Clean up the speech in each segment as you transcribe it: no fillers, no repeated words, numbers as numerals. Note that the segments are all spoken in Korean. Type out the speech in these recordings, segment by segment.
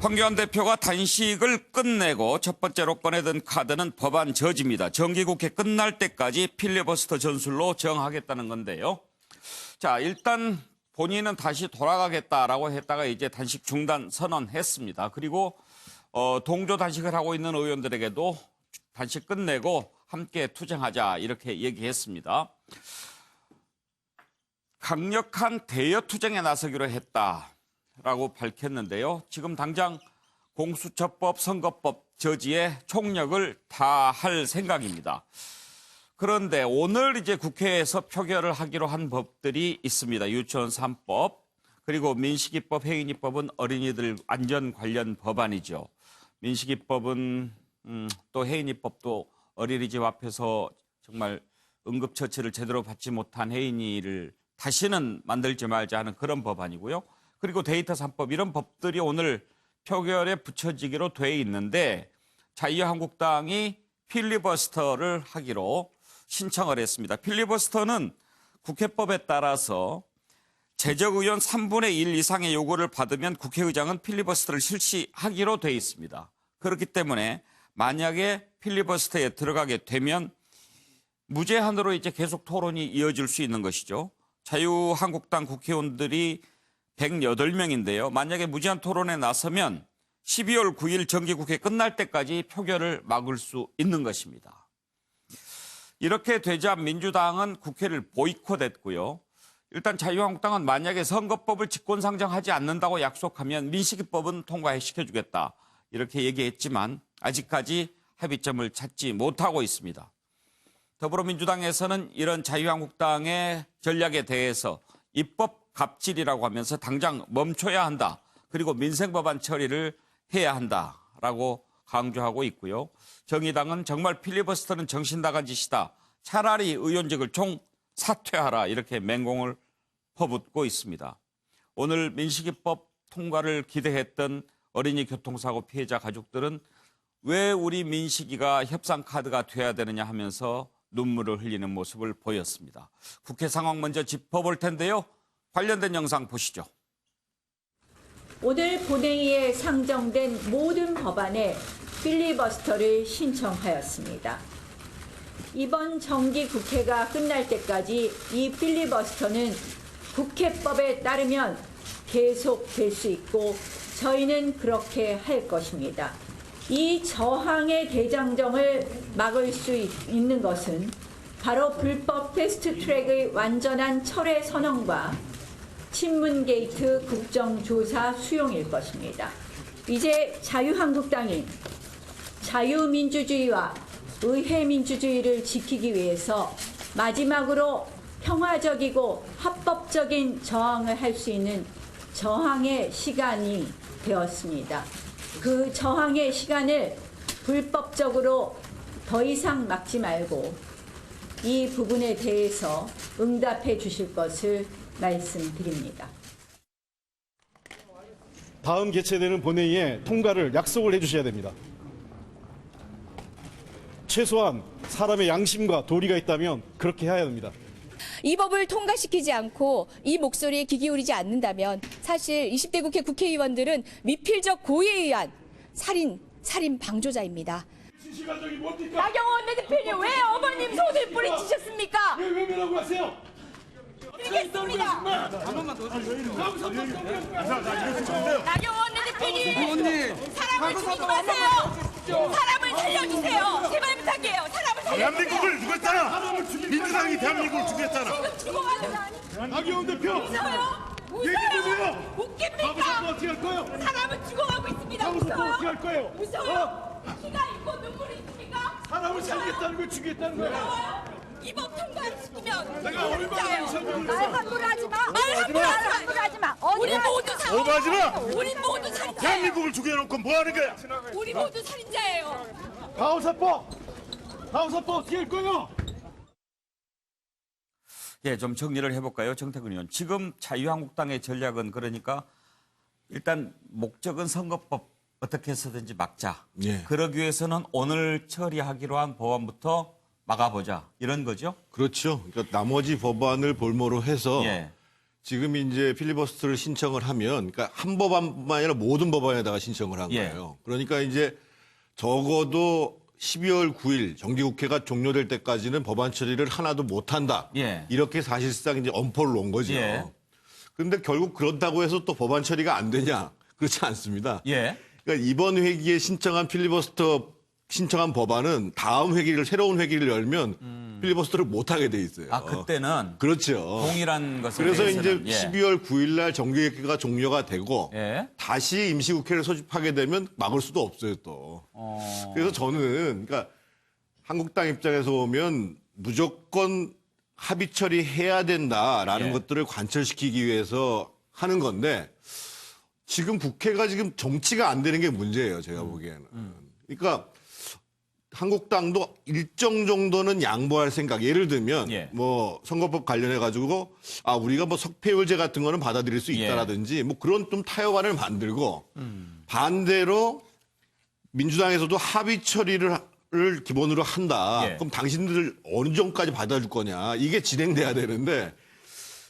황교안 대표가 단식을 끝내고 첫 번째로 꺼내든 카드는 법안 저지입니다. 정기국회 끝날 때까지 필리버스터 전술로 정하겠다는 건데요. 자, 일단 본인은 다시 돌아가겠다라고 했다가 이제 단식 중단 선언했습니다. 그리고 동조 단식을 하고 있는 의원들에게도 단식 끝내고 함께 투쟁하자 이렇게 얘기했습니다. 강력한 대여 투쟁에 나서기로 했다라고 밝혔는데요. 지금 당장 공수처법, 선거법 저지에 총력을 다할 생각입니다. 그런데 오늘 이제 국회에서 표결을 하기로 한 법들이 있습니다. 유치원 3법, 그리고 민식이법, 혜인이법은 어린이들 안전 관련 법안이죠. 민식이법은 또 혜인이법도 어린이집 앞에서 정말 응급처치를 제대로 받지 못한 혜인이를 다시는 만들지 말자 하는 그런 법안이고요. 그리고 데이터 3법 이런 법들이 오늘 표결에 붙여지기로 돼 있는데 자유한국당이 필리버스터를 하기로 신청을 했습니다. 필리버스터는 국회법에 따라서 재적 의원 3분의 1 이상의 요구를 받으면 국회의장은 필리버스터를 실시하기로 돼 있습니다. 그렇기 때문에 만약에 필리버스터에 들어가게 되면 무제한으로 이제 계속 토론이 이어질 수 있는 것이죠. 자유한국당 국회의원들이 108명인데요. 만약에 무제한 토론에 나서면 12월 9일 정기국회 끝날 때까지 표결을 막을 수 있는 것입니다. 이렇게 되자 민주당은 국회를 보이콧했고요. 일단 자유한국당은 만약에 선거법을 직권상정하지 않는다고 약속하면 민식이법은 통과시켜주겠다 이렇게 얘기했지만 아직까지 합의점을 찾지 못하고 있습니다. 더불어민주당에서는 이런 자유한국당의 전략에 대해서 입법 갑질이라고 하면서 당장 멈춰야 한다. 그리고 민생법안 처리를 해야 한다라고 강조하고 있고요. 정의당은 정말 필리버스터는 정신 나간 짓이다. 차라리 의원직을 총사퇴하라 이렇게 맹공을 퍼붓고 있습니다. 오늘 민식이법 통과를 기대했던 어린이 교통사고 피해자 가족들은 왜 우리 민식이가 협상카드가 돼야 되느냐 하면서 눈물을 흘리는 모습을 보였습니다. 국회 상황 먼저 짚어볼 텐데요. 관련된 영상 보시죠. 오늘 본회의에 상정된 모든 법안에 필리버스터를 신청하였습니다. 이번 정기 국회가 끝날 때까지 이 필리버스터는 국회법에 따르면 계속될 수 있고 저희는 그렇게 할 것입니다. 이 저항의 대장정을 막을 수 있는 것은 바로 불법 패스트트랙의 완전한 철회 선언과 친문 게이트 국정조사 수용일 것입니다. 이제 자유한국당이 자유민주주의와 의회민주주의를 지키기 위해서 마지막으로 평화적이고 합법적인 저항을 할 수 있는 저항의 시간이 되었습니다. 그 저항의 시간을 불법적으로 더 이상 막지 말고 이 부분에 대해서 응답해 주실 것을 말씀드립니다. 다음 개최되는 본회의에 통과를 약속을 해주셔야 됩니다. 최소한 사람의 양심과 도리가 있다면 그렇게 해야 됩니다. 이 법을 통과시키지 않고 이 목소리에 귀 기울이지 않는다면 사실 20대 국회 국회의원들은 미필적 고의에 의한 살인 방조자입니다. 실시간적이 뭡니까? 나경원 대표님 왜 어머님 손을 뿌리치셨습니까? 왜 외면하고 하세요? 드리겠습니다. 나경원 대표님 사람을 죽이지 마세요. 사람을 살려주세요. 제발 부탁해요. 사람을 살려주세요. 대한민국을 죽였잖아. 민주당이 대한민국을 죽였잖아. 죽어가는 아니. 나경원 대표! 무서워요? 얘기 좀 해요! 웃깁니까? 사무소도 어떻게 할 거예요? 사람은 죽어가고 있습니다. 사무소도 무서워요? 어떻게 할 거예요? 무서워요? 피가 있고 눈물이 있습니까? 사람을 살리겠다는 걸 죽이겠다는 거예요? 무서워요? 이법 통과시키면 내가 얼마나 설명을 말 함부로 하지 마. 말 함부로 하지 마. 우리 모두 살인자. 오버하지 마. 우리 모두 살인자예요. 대한민국을 죽여놓고 뭐 하는 거야? 우리 모두 살인자예요. 가호사법 어떻게 할 거예요? 예, 좀 정리를 해볼까요? 정태근 의원. 지금 자유한국당의 전략은 그러니까 일단 목적은 선거법 어떻게 해서든지 막자. 예. 그러기 위해서는 오늘 처리하기로 한 법안부터 막아보자. 이런 거죠? 그렇죠. 그러니까 나머지 법안을 볼모로 해서 예. 지금 이제 필리버스터를 신청을 하면, 그러니까 한 법안뿐만 아니라 모든 법안에다가 신청을 한 예. 거예요. 그러니까 이제 적어도 12월 9일 정기국회가 종료될 때까지는 법안 처리를 하나도 못한다. 예. 이렇게 사실상 이제 엄포를 놓은 거죠. 예. 그런데 결국 그렇다고 해서 또 법안 처리가 안 되냐? 그렇지 않습니다. 예. 그러니까 이번 회기에 신청한 필리버스터 신청한 법안은 다음 회기를 새로운 회기를 열면 필리버스터를 못 하게 돼 있어요. 아, 그때는 그렇죠. 동일한 것을 그래서 이제 대해서는, 예. 12월 9일 날 정기국회가 종료가 되고 예. 다시 임시국회를 소집하게 되면 막을 수도 없어요, 또. 그래서 저는 그러니까 한국당 입장에서 보면 무조건 합의 처리해야 된다라는 예. 것들을 관철시키기 위해서 하는 건데 지금 국회가 지금 정치가 안 되는 게 문제예요, 제가 보기에는. 그러니까 한국당도 일정 정도는 양보할 생각. 예를 들면 예. 뭐 선거법 관련해 가지고 아 우리가 뭐 석패율제 같은 거는 받아들일 수 예. 있다라든지 뭐 그런 좀 타협안을 만들고 반대로 민주당에서도 합의 처리를 기본으로 한다. 예. 그럼 당신들 어느 정도까지 받아줄 거냐. 이게 진행돼야 되는데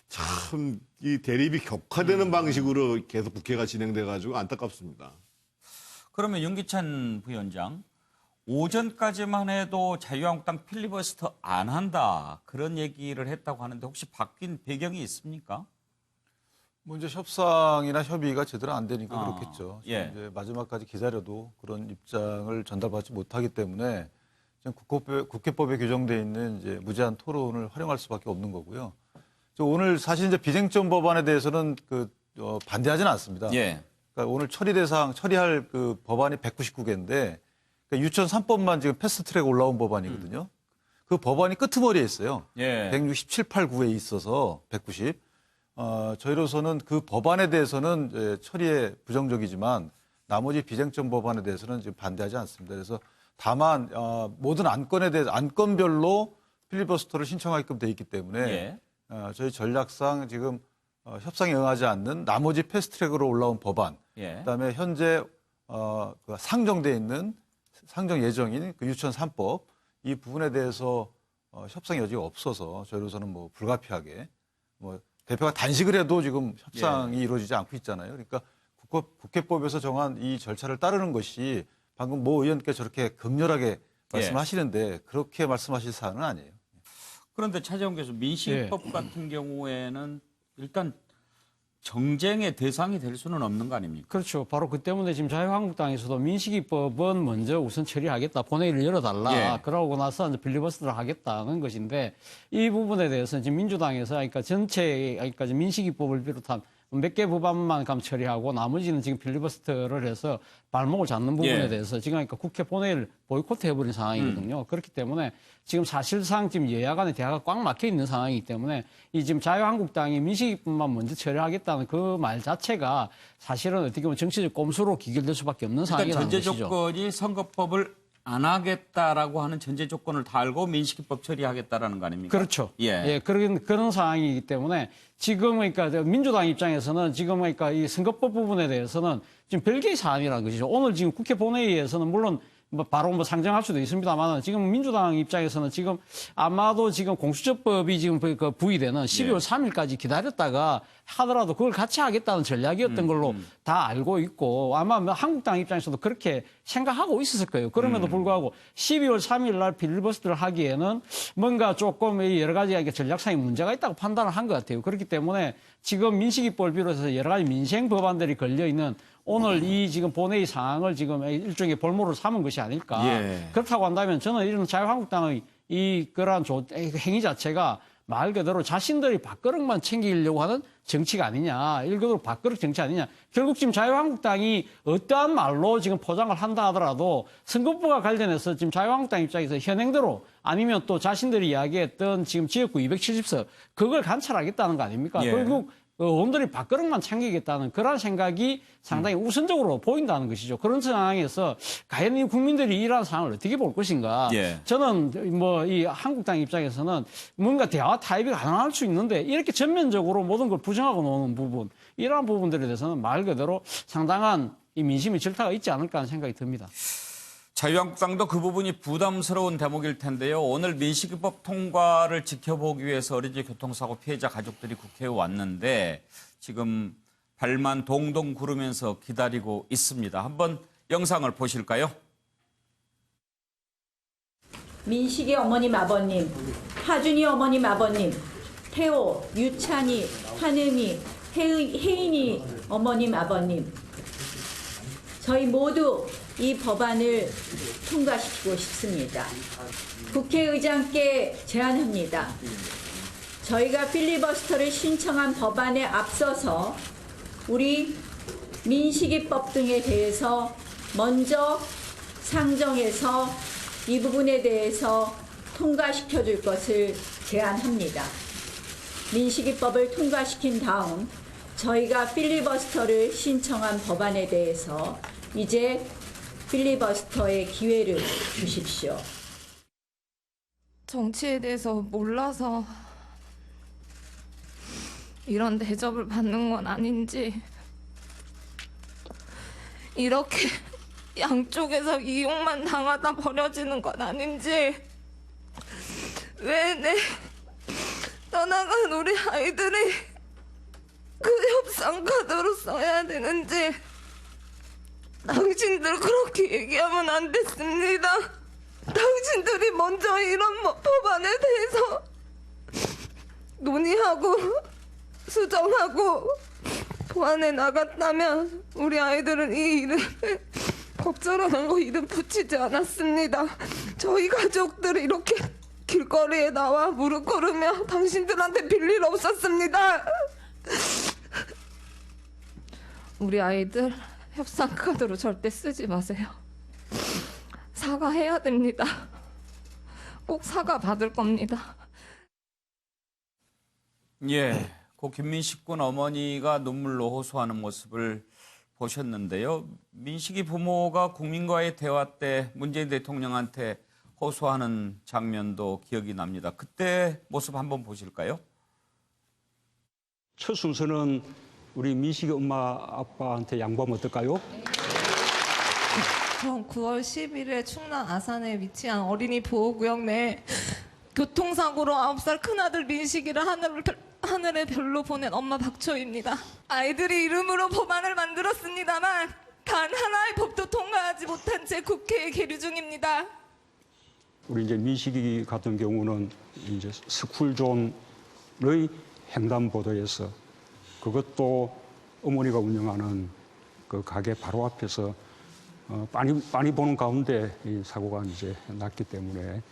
참 이 대립이 격화되는 방식으로 계속 국회가 진행돼 가지고 안타깝습니다. 그러면 윤기찬 부위원장, 오전까지만 해도 자유한국당 필리버스터 안 한다. 그런 얘기를 했다고 하는데 혹시 바뀐 배경이 있습니까? 뭐 이제 협상이나 협의가 제대로 안 되니까 아, 그렇겠죠. 예. 이제 마지막까지 기다려도 그런 입장을 전달받지 못하기 때문에 지금 국회법에 규정돼 있는 이제 무제한 토론을 활용할 수밖에 없는 거고요. 오늘 사실 이제 비쟁점 법안에 대해서는 반대하지는 않습니다. 예. 그러니까 오늘 처리할 그 법안이 199개인데 그러니까 유치원 3법만 지금 패스트트랙 올라온 법안이거든요. 그 법안이 끄트머리에 있어요. 예. 167, 8, 9에 있어서 190. 저희로서는 그 법안에 대해서는 이제 처리에 부정적이지만 나머지 비쟁점 법안에 대해서는 지금 반대하지 않습니다. 그래서 다만 모든 안건에 대해서 안건별로 필리버스터를 신청하게끔 돼 있기 때문에 예. 저희 전략상 지금 협상에 응하지 않는 나머지 패스트트랙으로 올라온 법안, 예. 그다음에 현재 그 상정돼 있는 상정 예정인 그 유치원 3법 이 부분에 대해서 협상 여지가 없어서 저희로서는 뭐 불가피하게 뭐 대표가 단식을 해도 지금 협상이 이루어지지 않고 있잖아요. 그러니까 국회법에서 정한 이 절차를 따르는 것이 방금 모 의원께서 저렇게 극렬하게 말씀하시는데 그렇게 말씀하실 사안은 아니에요. 그런데 차재원 교수, 민식이법 같은 경우에는 일단 정쟁의 대상이 될 수는 없는 거 아닙니까? 그렇죠. 바로 그 때문에 지금 자유한국당에서도 민식이법은 먼저 우선 처리하겠다. 본회의를 열어달라. 예. 그러고 나서 이제 필리버스터를 하겠다는 것인데 이 부분에 대해서는 지금 민주당에서 그러니까 전체 그러니까 지금 민식이법을 비롯한 몇 개 법안만 감 처리하고 나머지는 지금 필리버스터를 해서 발목을 잡는 부분에 예. 대해서 지금 그러니까 국회 본회의를 보이콧 해버린 상황이거든요. 그렇기 때문에 지금 사실상 지금 여야 간의 대화가 꽉 막혀 있는 상황이기 때문에 이 지금 자유한국당이 민식이법만 먼저 처리하겠다는 그 말 자체가 사실은 어떻게 보면 정치적 꼼수로 기결될 수밖에 없는 그러니까 상황이라는 전제 것이죠. 조건이 선거법을 안 하겠다라고 하는 전제 조건을 달고 민식이법 처리하겠다라는 거 아닙니까? 그렇죠. 예. 그런 상황이기 때문에 지금 그러니까 민주당 입장에서는 지금 그러니까 이 선거법 부분에 대해서는 지금 별개의 사안이라는 것이죠. 오늘 지금 국회 본회의에서는 물론 뭐 바로 뭐 상정할 수도 있습니다만 지금 민주당 입장에서는 지금 아마도 지금 공수처법이 지금 그 부의되는 12월 3일까지 기다렸다가 하더라도 그걸 같이 하겠다는 전략이었던 걸로 다 알고 있고 아마 뭐 한국당 입장에서도 그렇게 생각하고 있었을 거예요. 그럼에도 불구하고 12월 3일 날 필리버스터를 하기에는 뭔가 조금 여러 가지 전략상의 문제가 있다고 판단을 한 것 같아요. 그렇기 때문에 지금 민식이법을 비롯해서 여러 가지 민생 법안들이 걸려 있는 오늘 이 지금 본회의 상황을 지금 일종의 볼모를 삼은 것이 아닐까. 예. 그렇다고 한다면 저는 이런 자유한국당의 그러한 행위 자체가 말 그대로 자신들이 밥그릇만 챙기려고 하는 정치가 아니냐. 일그대로 밥그릇 정치 아니냐. 결국 지금 자유한국당이 어떠한 말로 지금 포장을 한다 하더라도 선거법과 관련해서 지금 자유한국당 입장에서 현행대로 아니면 또 자신들이 이야기했던 지금 지역구 270석 그걸 관찰하겠다는 거 아닙니까? 예. 결국 의원들이 밥그릇만 챙기겠다는 그런 생각이 상당히 우선적으로 보인다는 것이죠. 그런 상황에서 과연 이 국민들이 이러한 상황을 어떻게 볼 것인가. 예. 저는 뭐 이 한국당 입장에서는 뭔가 대화 타협이 가능할 수 있는데 이렇게 전면적으로 모든 걸 부정하고 노는 부분 이러한 부분들에 대해서는 말 그대로 상당한 이 민심의 절타가 있지 않을까 하는 생각이 듭니다. 자유한국당도 그 부분이 부담스러운 대목일 텐데요. 오늘 민식이법 통과를 지켜보기 위해서 어린이 교통사고 피해자 가족들이 국회에 왔는데 지금 발만 동동 구르면서 기다리고 있습니다. 한번 영상을 보실까요? 민식이 어머님 아버님, 하준이 어머님 아버님, 태호, 유찬이, 한음이, 혜인이 어머님 아버님, 저희 모두 이 법안을 통과시키고 싶습니다. 국회의장께 제안합니다. 저희가 필리버스터를 신청한 법안에 앞서서 우리 민식이법 등에 대해서 먼저 상정해서 이 부분에 대해서 통과시켜 줄 것을 제안합니다. 민식이법을 통과시킨 다음 저희가 필리버스터를 신청한 법안에 대해서 이제 필리버스터의 기회를 주십시오. 정치에 대해서 몰라서 이런 대접을 받는 건 아닌지, 이렇게 양쪽에서 이용만 당하다 버려지는 건 아닌지, 왜 내 떠나간 우리 아이들이 그 협상카드로 써야 되는지 당신들 그렇게 얘기하면 안 됐습니다. 당신들이 먼저 이런 법안에 대해서 논의하고 수정하고 보완해 나갔다면 우리 아이들은 이 이름에 법조라는 거 이름 붙이지 않았습니다. 저희 가족들이 이렇게 길거리에 나와 무릎 꿇으며 당신들한테 빌릴 없었습니다. 우리 아이들 협상카드로 절대 쓰지 마세요. 사과해야 됩니다. 꼭 사과 받을 겁니다. 예, 고 김민식 군 어머니가 눈물로 호소하는 모습을 보셨는데요. 민식이 부모가 국민과의 대화 때 문재인 대통령한테 호소하는 장면도 기억이 납니다. 그때 모습 한번 보실까요? 첫 순서는 우리 민식이 엄마 아빠한테 양보하면 어떨까요? 전 9월 10일에 충남 아산에 위치한 어린이 보호구역 내 교통사고로 9살 큰아들 민식이를 하늘의 별로 보낸 엄마 박초입니다. 아이들이 이름으로 법안을 만들었습니다만 단 하나의 법도 통과하지 못한 채 국회에 계류 중입니다. 우리 이제 민식이 같은 경우는 이제 스쿨존의 횡단보도에서, 그것도 어머니가 운영하는 그 가게 바로 앞에서 빤히 보는 가운데 이 사고가 이제 났기 때문에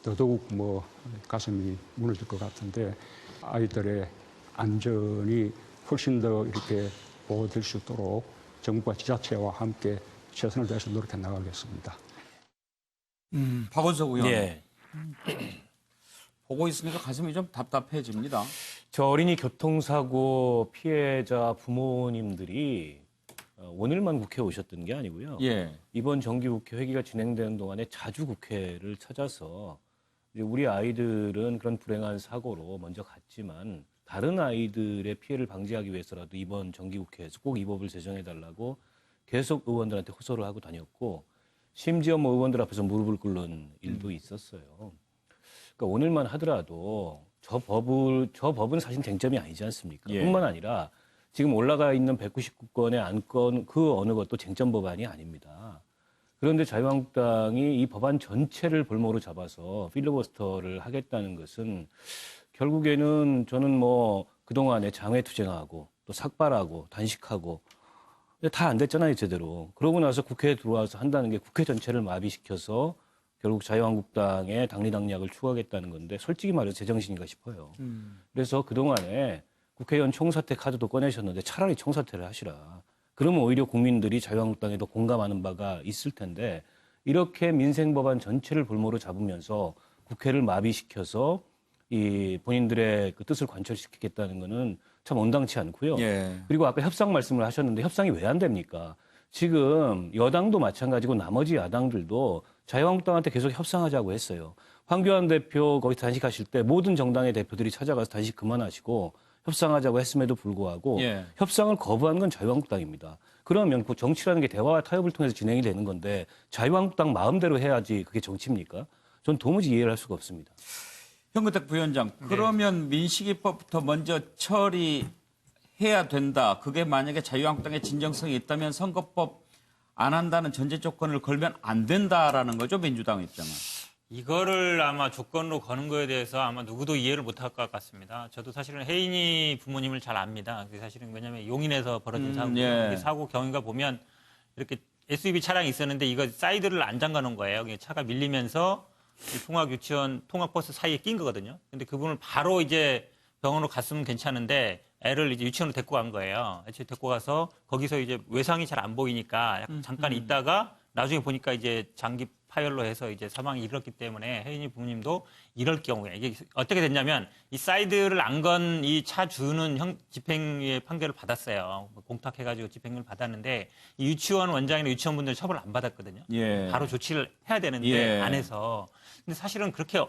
더더욱 뭐 가슴이 무너질 것 같은데, 아이들의 안전이 훨씬 더 이렇게 보호될 수 있도록 정부와 지자체와 함께 최선을 다해서 노력해 나가겠습니다. 박원석 의원. 예. 보고 있으니까 가슴이 좀 답답해집니다. 저 어린이 교통사고 피해자 부모님들이 오늘만 국회에 오셨던 게 아니고요. 예. 이번 정기국회 회기가 진행되는 동안에 자주 국회를 찾아서 이제 우리 아이들은 그런 불행한 사고로 먼저 갔지만 다른 아이들의 피해를 방지하기 위해서라도 이번 정기국회에서 꼭 이 법을 제정해달라고 계속 의원들한테 호소를 하고 다녔고, 심지어 뭐 의원들 앞에서 무릎을 꿇는 일도 있었어요. 그러니까 오늘만 하더라도 저 법은 사실 쟁점이 아니지 않습니까? 예. 뿐만 아니라 지금 올라가 있는 199건의 안건 그 어느 것도 쟁점 법안이 아닙니다. 그런데 자유한국당이 이 법안 전체를 볼모로 잡아서 필리버스터를 하겠다는 것은 결국에는 저는 뭐 그동안에 장외투쟁하고 또 삭발하고 단식하고 다 안 됐잖아요, 제대로. 그러고 나서 국회에 들어와서 한다는 게 국회 전체를 마비시켜서 결국 자유한국당의 당리당략을 추구하겠다는 건데, 솔직히 말해서 제정신인가 싶어요. 그래서 그동안에 국회의원 총사퇴 카드도 꺼내셨는데 차라리 총사퇴를 하시라. 그러면 오히려 국민들이 자유한국당에 더 공감하는 바가 있을 텐데, 이렇게 민생법안 전체를 볼모로 잡으면서 국회를 마비시켜서 이 본인들의 그 뜻을 관철시키겠다는 거는 참 온당치 않고요. 예. 그리고 아까 협상 말씀을 하셨는데 협상이 왜 안 됩니까? 지금 여당도 마찬가지고 나머지 야당들도 자유한국당한테 계속 협상하자고 했어요. 황교안 대표 거기 단식하실 때 모든 정당의 대표들이 찾아가서 단식 그만하시고 협상하자고 했음에도 불구하고 예. 협상을 거부한 건 자유한국당입니다. 그러면 그 정치라는 게 대화와 타협을 통해서 진행이 되는 건데 자유한국당 마음대로 해야지 그게 정치입니까? 전 도무지 이해를 할 수가 없습니다. 현근택 부위원장, 그러면 민식이법부터 먼저 처리해야 된다. 그게 만약에 자유한국당의 진정성이 있다면 선거법 안 한다는 전제 조건을 걸면 안 된다라는 거죠, 민주당 입장은. 이거를 아마 조건으로 거는 거에 대해서 아마 누구도 이해를 못할 것 같습니다. 저도 사실은 혜인이 부모님을 잘 압니다. 그게 사실은 왜냐하면 용인에서 벌어진 사고, 예. 사고 경위가 보면 이렇게 SUV 차량이 있었는데 이거 사이드를 안 잠가 놓은 거예요. 차가 밀리면서 통학 유치원, 통학버스 사이에 낀 거거든요. 근데 그분을 바로 이제 병원으로 갔으면 괜찮은데 애를 이제 유치원으로 데리고 간 거예요. 데리고 가서 거기서 이제 외상이 잘 안 보이니까 약간 잠깐 있다가 나중에 보니까 이제 장기 파열로 해서 이제 사망이 이르렀기 때문에 혜인이 부모님도 이럴 경우에 이게 어떻게 됐냐면 이 사이드를 안 건 이 차 주는 집행유예 판결을 받았어요. 공탁해가지고 집행유예를 받았는데 이 유치원 원장이나 유치원분들 처벌을 안 받았거든요. 예. 바로 조치를 해야 되는데 예. 안 해서. 근데 사실은 그렇게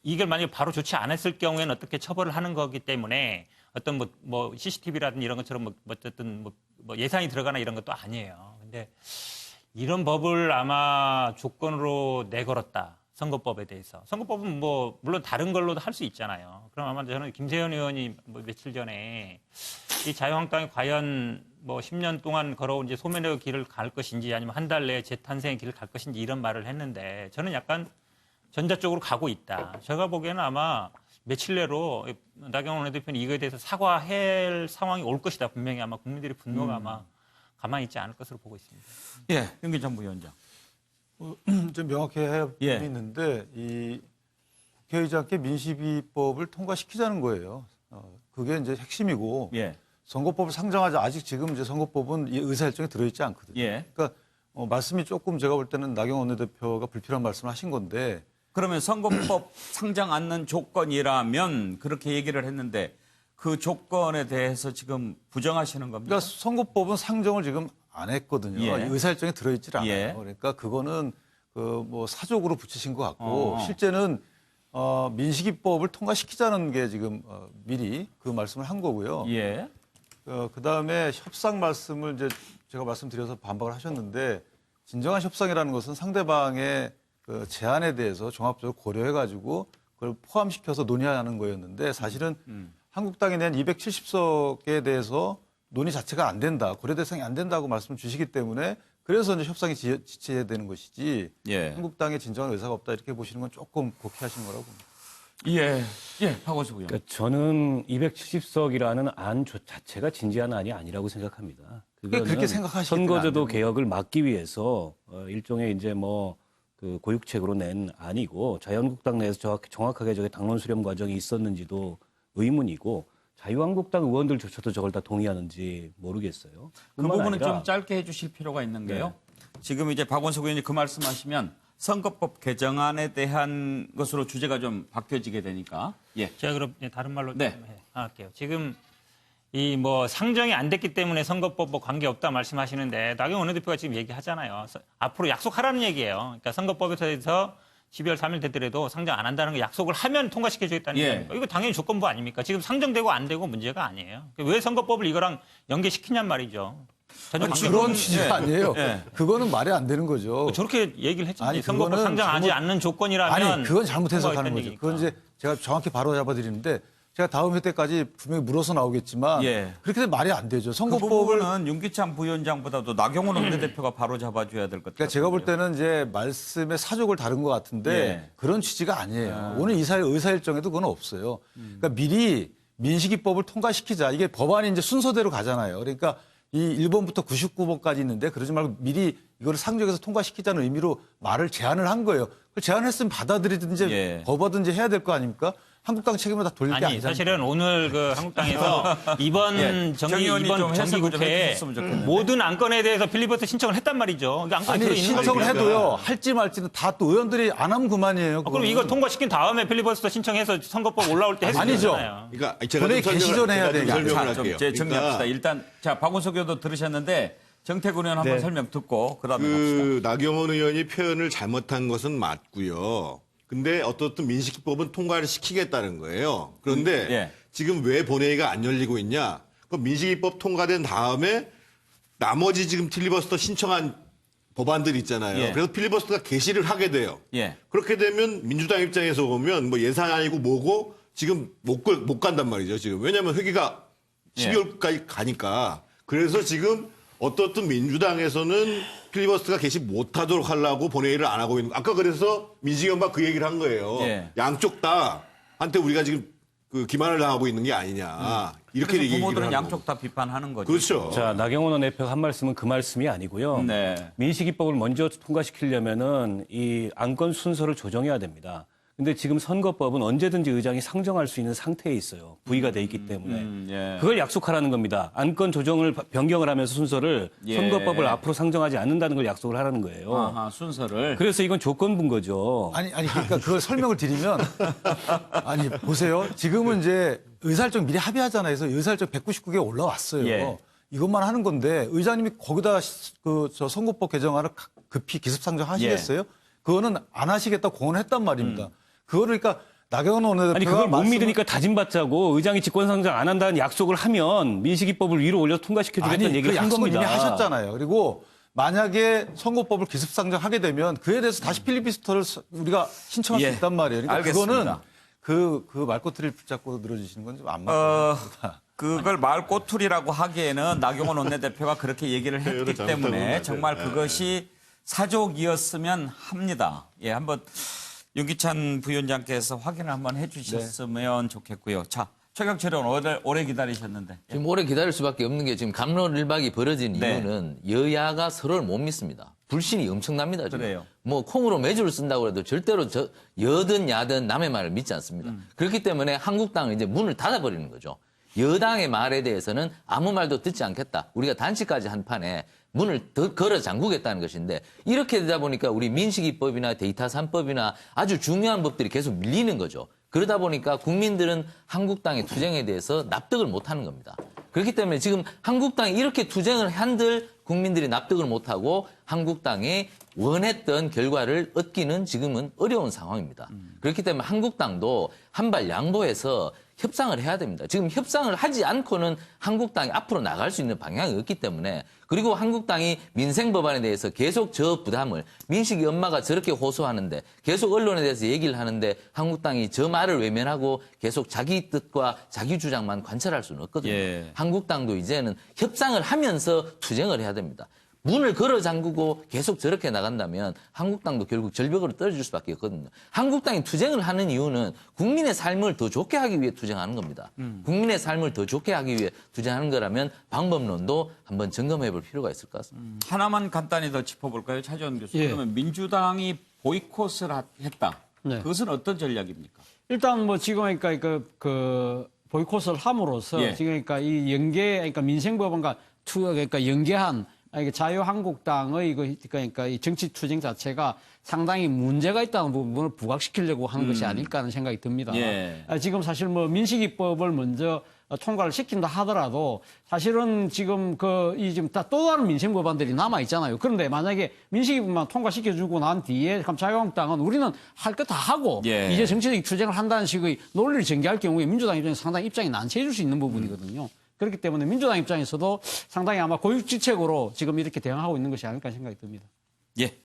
이걸 만약에 바로 조치 안 했을 경우에는 어떻게 처벌을 하는 거기 때문에 어떤 뭐 CCTV라든지 이런 것처럼 뭐 어쨌든 뭐 예산이 들어가나 이런 것도 아니에요. 근데 이런 법을 아마 조건으로 내걸었다. 선거법에 대해서. 선거법은 뭐 물론 다른 걸로도 할 수 있잖아요. 그럼 아마 저는 김세현 의원이 뭐 며칠 전에 이 자유한국당이 과연 뭐 10년 동안 걸어온 이제 소멸의 길을 갈 것인지 아니면 한 달 내에 재탄생의 길을 갈 것인지 이런 말을 했는데 저는 약간 전자 쪽으로 가고 있다. 제가 보기에는 아마 며칠 내로 나경원 원내대표는 이거에 대해서 사과할 상황이 올 것이다. 분명히 아마 국민들의 분노가 아마 가만히 있지 않을 것으로 보고 있습니다. 예, 현기찬 부위원장. 좀 명확해야 예. 있는데 이 국회의장께 민식이법을 통과시키자는 거예요. 그게 이제 핵심이고 예. 선거법을 상정하자. 아직 지금 이제 선거법은 이 의사일정에 들어있지 않거든요. 예. 그러니까 말씀이 조금 제가 볼 때는 나경원 원내대표가 불필요한 말씀을 하신 건데 그러면 선거법 상정 않는 조건이라면 그렇게 얘기를 했는데 그 조건에 대해서 지금 부정하시는 겁니까? 그러니까 선거법은 상정을 지금 안 했거든요. 예. 의사일정에 들어있질 않아요. 예. 그러니까 그거는 그 뭐 사족으로 붙이신 것 같고 실제는 민식이법을 통과시키자는 게 지금 미리 그 말씀을 한 거고요. 예. 그 다음에 협상 말씀을 이제 제가 말씀드려서 반박을 하셨는데 진정한 협상이라는 것은 상대방의 그 제안에 대해서 종합적으로 고려해가지고 그걸 포함시켜서 논의하는 거였는데 사실은 한국당이 낸 270석에 대해서 논의 자체가 안 된다, 고려 대상이 안 된다고 말씀을 주시기 때문에 그래서 이제 협상이 지체해야 되는 것이지 예. 한국당의 진정한 의사가 없다 이렇게 보시는 건 조금 곡해하신 거라고 봅니다. 예. 예, 박원석 의원. 그러니까 저는 270석이라는 안 자체가 진지한 안이 아니라고 생각합니다. 그렇게 생각하시면 선거제도 개혁을 막기 위해서 일종의 이제 뭐 그 고육책으로 낸 안이고 자유한국당 내에서 정확하게 저게 당론 수렴 과정이 있었는지도 의문이고 자유한국당 의원들조차도 저걸 다 동의하는지 모르겠어요. 그 부분은 좀 짧게 해주실 필요가 있는 게요. 네. 지금 이제 박원석 의원이 그 말씀하시면 선거법 개정안에 대한 것으로 주제가 좀 바뀌어지게 되니까. 예. 제가 그럼 다른 말로 네. 좀 할게요. 지금 이 뭐 상정이 안 됐기 때문에 선거법 뭐 관계 없다 말씀하시는데 나경원 원내대표가 지금 얘기하잖아요. 앞으로 약속하라는 얘기예요. 그러니까 선거법에 대해서 12월 3일 되더라도 상정 안 한다는 거 약속을 하면 통과시켜주겠다는 예. 얘기입니다. 이거 당연히 조건부 아닙니까? 지금 상정되고 안 되고 문제가 아니에요. 왜 선거법을 이거랑 연계시키냔 말이죠. 전혀 아니, 관계없는- 그런 취지가 예. 아니에요. 예. 그거는 말이 안 되는 거죠. 저렇게 얘기를 했지. 아니, 선거법 그거는 상정하지 않는 조건이라면 아니, 그건 잘못 해석하는 통과했다는 거죠. 얘기니까. 그건 이제 제가 정확히 바로 잡아드리는데 제가 다음 회 때까지 분명히 물어서 나오겠지만 예. 그렇게 되면 말이 안 되죠. 그 선거법을 부분은 윤기찬 부위원장보다도 나경원 원내대표가 바로 잡아줘야 될 것 같아요. 그러니까 제가 볼 때는 이제 말씀의 사족을 다른 것 같은데 예. 그런 취지가 아니에요. 오늘 의사일정에도 그건 없어요. 그러니까 미리 민식이법을 통과시키자. 이게 법안이 이제 순서대로 가잖아요. 그러니까 이 1번부터 99번까지 있는데 그러지 말고 미리 이거를 상정해서 통과시키자는 의미로 말을 제안을 한 거예요. 그 제안했으면 받아들이든지 예. 거부하든지 해야 될 거 아닙니까? 한국당 책임을 다 돌릴 게 아니 아니잖아요. 사실은 오늘 그 한국당에서 이번 예. 정기 정 의원이 이번 좀 해석을 좀 정기국회에 해주셨으면 좋겠는데. 모든 안건에 대해서 필리버스터 신청을 했단 말이죠. 그러니까 안건이 아니 들어있는 신청을 거니까. 해도요. 할지 말지는 다 또 의원들이 안 하면 그만이에요. 그럼 그거는. 이거 통과시킨 다음에 필리버스터 신청해서 선거법 올라올 때 했으면 아니죠. 되잖아요. 그러니까 제가 본회의 좀 개시 전에 해야 되니까. 설명을 자, 좀 할게요. 이제 정리합시다. 그러니까 일단 자 박원석 의원도 들으셨는데 정태근 의원 한번 설명 듣고 그다음에 갑시다. 그 나경원 의원이 표현을 잘못한 것은 맞고요. 근데 어떻든 민식이법은 통과를 시키겠다는 거예요. 그런데 예. 지금 왜 본회의가 안 열리고 있냐? 그 민식이법 통과된 다음에 나머지 지금 필리버스터 신청한 법안들 있잖아요. 예. 그래서 필리버스터가 개시를 하게 돼요. 예. 그렇게 되면 민주당 입장에서 보면 뭐 예산안이고 뭐고 지금 못 간단 말이죠. 지금 왜냐하면 회기가 12월까지 가니까. 그래서 지금 어떻든 민주당에서는 필리버스터가 개시 못하도록 하려고 본회의를 안 하고 있는. 아까 그래서 민식연박 그 얘기를 한 거예요. 예. 양쪽 다 한테 우리가 지금 그 기만을 당하고 있는 게 아니냐. 이렇게 그래서 얘기를 부모들은 하는 양쪽 다 비판하는 거죠. 그렇죠. 자, 나경원 원내대표가 한 말씀은 그 말씀이 아니고요. 네. 민식이법을 먼저 통과시키려면은 이 안건 순서를 조정해야 됩니다. 근데 지금 선거법은 언제든지 의장이 상정할 수 있는 상태에 있어요. 부의가 돼 있기 때문에. 예. 그걸 약속하라는 겁니다. 안건 조정을 변경을 하면서 순서를 예. 선거법을 앞으로 상정하지 않는다는 걸 약속을 하라는 거예요. 아하, 순서를. 그래서 이건 조건부인 거죠. 아니 그러니까 그걸 설명을 드리면 아니 보세요. 지금은 이제 의사일정 미리 합의하잖아요. 그래서 의사일정 199개 올라왔어요. 예. 이것만 하는 건데 의장님이 거기다 저 선거법 개정안을 급히 기습상정 하시겠어요? 그거는 안 하시겠다고 공언했단 말입니다. 그거를 그러니까 나경원 원내대표가 아니 그걸 못 믿으니까 다짐받자고 의장이 직권상정 안 한다는 약속을 하면 민식이법을 위로 올려서 통과시켜주겠다는 얘기를 그 한 약속을 겁니다. 이미 하셨잖아요. 그리고 만약에 선거법을 기습상정하게 되면 그에 대해서 다시 필리버스터를 우리가 신청할 예. 수 있단 말이에요. 그러니까 알겠습니다. 그거는 그 말꼬투리를 붙잡고 늘어지시는 건 좀 안 맞습니다. 그걸 말꼬투리라고 하기에는 나경원 원내대표가 그렇게 얘기를 했기 때문에 정말 그것이 사족이었으면 합니다. 예, 한번 윤기찬 부위원장께서 확인을 한번 해주셨으면 좋겠고요. 자, 최경철 의원 오래 기다리셨는데. 지금 오래 기다릴 수밖에 없는 게 지금 갑론을박이 벌어진 이유는 여야가 서로를 못 믿습니다. 불신이 엄청납니다. 지금. 그래요. 뭐 콩으로 매주를 쓴다고 해도 절대로 여든 야든 남의 말을 믿지 않습니다. 그렇기 때문에 한국당은 이제 문을 닫아버리는 거죠. 여당의 말에 대해서는 아무 말도 듣지 않겠다. 우리가 단식까지 한 판에 문을 더 걸어 잠그겠다는 것인데 이렇게 되다 보니까 우리 민식이법이나 데이터 3법이나 아주 중요한 법들이 계속 밀리는 거죠. 그러다 보니까 국민들은 한국당의 투쟁에 대해서 납득을 못하는 겁니다. 그렇기 때문에 지금 한국당이 이렇게 투쟁을 한들 국민들이 납득을 못하고 한국당이 원했던 결과를 얻기는 지금은 어려운 상황입니다. 그렇기 때문에 한국당도 한 발 양보해서 협상을 해야 됩니다. 지금 협상을 하지 않고는 한국당이 앞으로 나갈 수 있는 방향이 없기 때문에 그리고 한국당이 민생 법안에 대해서 계속 저 부담을 민식이 엄마가 저렇게 호소하는데 계속 언론에 대해서 얘기를 하는데 한국당이 저 말을 외면하고 계속 자기 뜻과 자기 주장만 관철할 수는 없거든요. 예. 한국당도 이제는 협상을 하면서 투쟁을 해야 됩니다. 문을 걸어 잠그고 계속 저렇게 나간다면 한국당도 결국 절벽으로 떨어질 수밖에 없거든요. 한국당이 투쟁을 하는 이유는 국민의 삶을 더 좋게 하기 위해 투쟁하는 겁니다. 국민의 삶을 더 좋게 하기 위해 투쟁하는 거라면 방법론도 한번 점검해 볼 필요가 있을 것 같습니다. 하나만 간단히 더 짚어볼까요? 차지원 교수. 예. 그러면 민주당이 보이콧을 했다. 네. 그것은 어떤 전략입니까? 일단 뭐 지금 그러니까 그 보이콧을 함으로써 예. 지금 그러니까 이 그러니까 민생법안과 그러니까 연계한 자유한국당의 그러니까 이 정치 투쟁 자체가 상당히 문제가 있다는 부분을 부각시키려고 하는 것이 아닐까 하는 생각이 듭니다. 예. 지금 사실 뭐 민식이법을 먼저 통과를 시킨다 하더라도 사실은 지금 지금 또 다른 민생 법안들이 남아 있잖아요. 그런데 만약에 민식이법만 통과시켜주고 난 뒤에 그럼 자유한국당은 우리는 할 거 다 하고 예. 이제 정치적 투쟁을 한다는 식의 논리를 전개할 경우에 민주당 입장에서 상당히 입장이 난처해질 수 있는 부분이거든요. 그렇기 때문에 민주당 입장에서도 상당히 아마 고육지책으로 지금 이렇게 대응하고 있는 것이 아닐까 생각이 듭니다. 예.